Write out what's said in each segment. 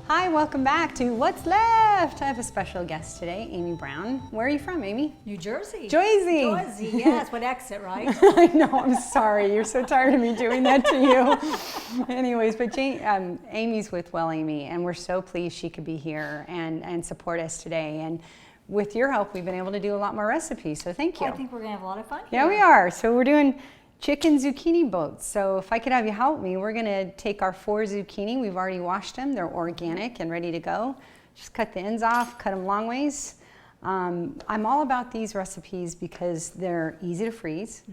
Hi, welcome back to What's Left. I have a special guest today, Amy Brown. Where are you from, Amy? New Jersey. Jersey. Jersey, yes, what exit, right? I know, I'm sorry. You're so tired of me doing that to you. Anyways, but Amy's with Well Amy, and we're so pleased she could be here and support us today. And with your help, we've been able to do a lot more recipes, so thank you. I think we're going to have a lot of fun here. Yeah, we are. So we're doing chicken zucchini boats. So if I could have you help me, we're going to take our 4 zucchini. We've already washed them. They're organic and ready to go. Just cut the ends off, cut them long ways. I'm all about these recipes because they're easy to freeze,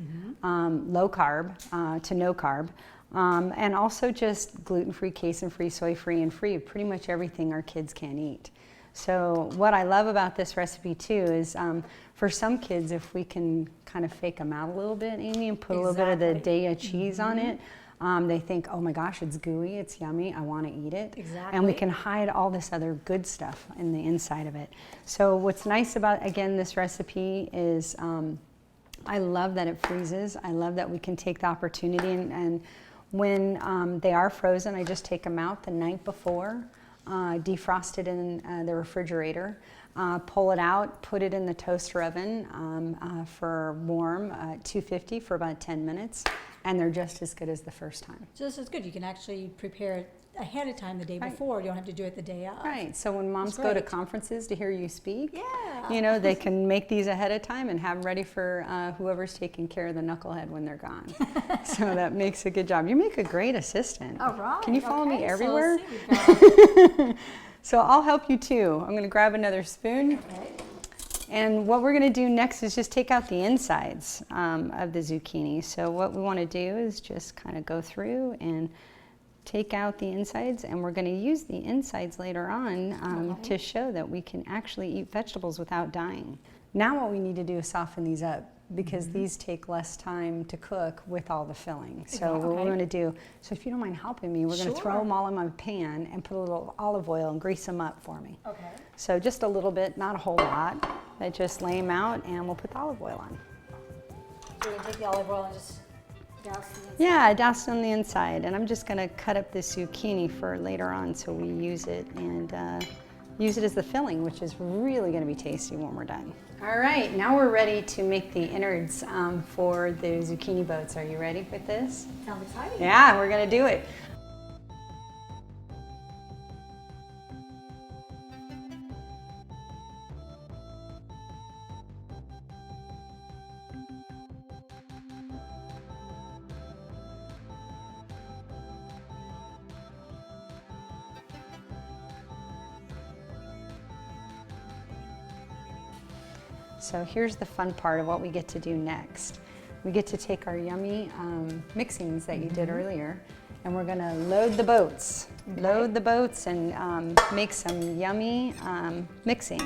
low carb to no carb, and also just gluten-free, casein-free, soy-free, and free of pretty much everything our kids can eat. So what I love about this recipe too is for some kids, if we can kind of fake them out a little bit, Amy, and put a little bit of the Daiya cheese on it, they think, oh my gosh, it's gooey, it's yummy, I want to eat it. Exactly. And we can hide all this other good stuff in the inside of it. So what's nice about, again, this recipe is I love that it freezes. I love that we can take the opportunity and when they are frozen, I just take them out the night before. Defrost it in the refrigerator, pull it out, put it in the toaster oven for warm 250 for about 10 minutes, and they're just as good as the first time. So this is good. You can actually prepare it ahead of time the day before. You don't have to do it the day of. Right. So when moms go to conferences to hear you speak, yeah, you know, they can make these ahead of time and have them ready for whoever's taking care of the knucklehead when they're gone. So that makes a good job. You make a great assistant. All right. Can you follow me everywhere? So, so I'll help you too. I'm going to grab another spoon. okay. And what we're going to do next is just take out the insides of the zucchini. So what we want to do is just kind of go through and take out the insides, and we're going to use the insides later on to show that we can actually eat vegetables without dying. Now what we need to do is soften these up because these take less time to cook with all the filling. So what we're going to do, so if you don't mind helping me, we're going to throw them all in my pan and put a little olive oil and grease them up for me. Okay. So just a little bit, not a whole lot, but just lay them out and we'll put the olive oil on. So you can take the olive oil and just douse the inside? Yeah, douse on the inside. And I'm just going to cut up this zucchini for later on so we use it and use it as the filling, which is really going to be tasty when we're done. All right, now we're ready to make the innards for the zucchini boats. Are you ready with this? Sounds exciting. Yeah, we're going to do it. So here's the fun part of what we get to do next. We get to take our yummy mixings that you did earlier, and we're gonna load the boats. Load the boats and make some yummy mixing.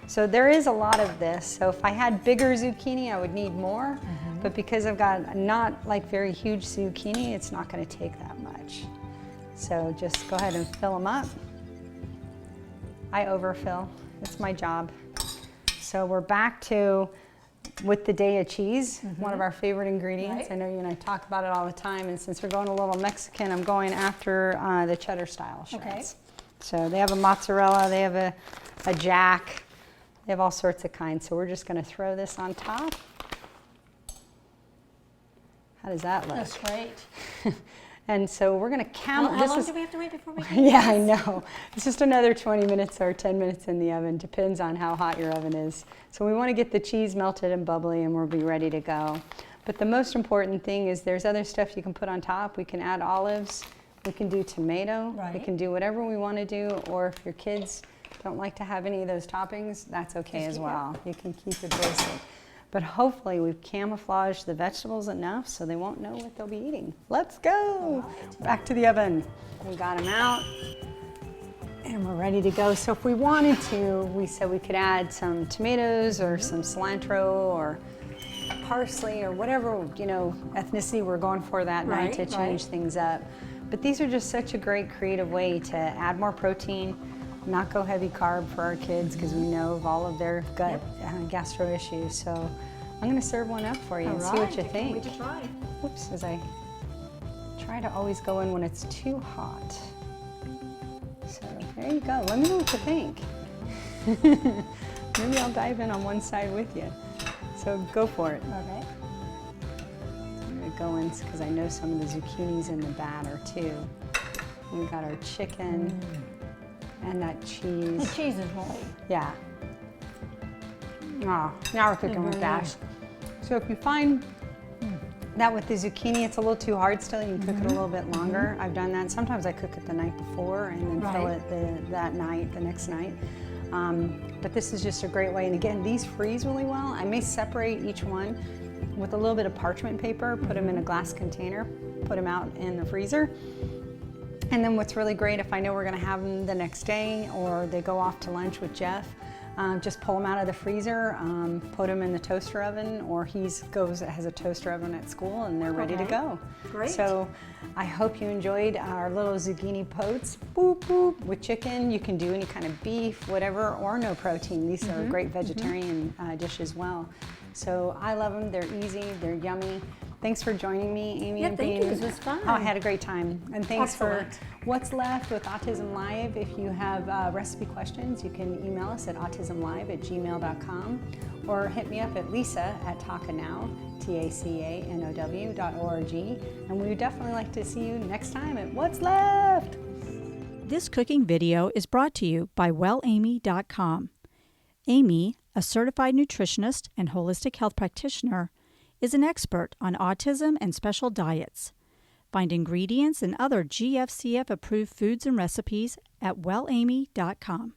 So there is a lot of this. So if I had bigger zucchini, I would need more, but because I've got not like very huge zucchini, it's not gonna take that much. So just go ahead and fill them up. I overfill, it's my job. So we're back to with the Daiya cheese, one of our favorite ingredients. Right. I know you and I talk about it all the time, and since we're going a little Mexican, I'm going after the cheddar style shreds. Okay. So they have a mozzarella, they have a jack, they have all sorts of kinds. So we're just going to throw this on top. How does that look? That's great. And so we're going to count. How long do we have to wait before we can Yeah, I know. It's just another 20 minutes or 10 minutes in the oven. Depends on how hot your oven is. So we want to get the cheese melted and bubbly and we'll be ready to go. But the most important thing is there's other stuff you can put on top. We can add olives. We can do tomato. Right. We can do whatever we want to do. Or if your kids don't like to have any of those toppings, that's okay as well. You can keep it basic. But hopefully we've camouflaged the vegetables enough so they won't know what they'll be eating. Let's go! Back to the oven. We got them out and we're ready to go. So if we wanted to, we said we could add some tomatoes or some cilantro or parsley or whatever, you know, ethnicity we're going for that night to change things up. But these are just such a great creative way to add more protein, not go heavy carb for our kids because we know of all of their gut gastro issues. So I'm going to serve one up for you and see what you think. Wait to try. Whoops, as I try to always go in when it's too hot. So there you go. Let me know what you think. Maybe I'll dive in on one side with you. So go for it. Okay. I'm going to go in because I know some of the zucchini's in the batter too. We've got our chicken and that cheese. The cheese is really. Yeah. Oh, now we're cooking with gas. So if you find that with the zucchini, it's a little too hard still, you can cook it a little bit longer. I've done that. Sometimes I cook it the night before and then fill it that night, the next night. But this is just a great way. And again, these freeze really well. I may separate each one with a little bit of parchment paper, put them in a glass container, put them out in the freezer. And then what's really great, if I know we're gonna have them the next day or they go off to lunch with Jeff, just pull them out of the freezer, put them in the toaster oven, or he has a toaster oven at school and they're ready to go. Great. So I hope you enjoyed our little zucchini potes, boop, boop, with chicken. You can do any kind of beef, whatever, or no protein. These are a great vegetarian dish as well. So I love them, they're easy, they're yummy. Thanks for joining me, Amy. Yeah, thank you. This was fun. Oh, I had a great time. And thanks Excellent. for What's Left with Autism Live. If you have recipe questions, you can email us at autismlive@gmail.com or hit me up at lisa@takanow, TACANOW.org. And we would definitely like to see you next time at What's Left. This cooking video is brought to you by WellAmy.com. Amy, a certified nutritionist and holistic health practitioner, is an expert on autism and special diets. Find ingredients and other GFCF approved foods and recipes at WellAmy.com.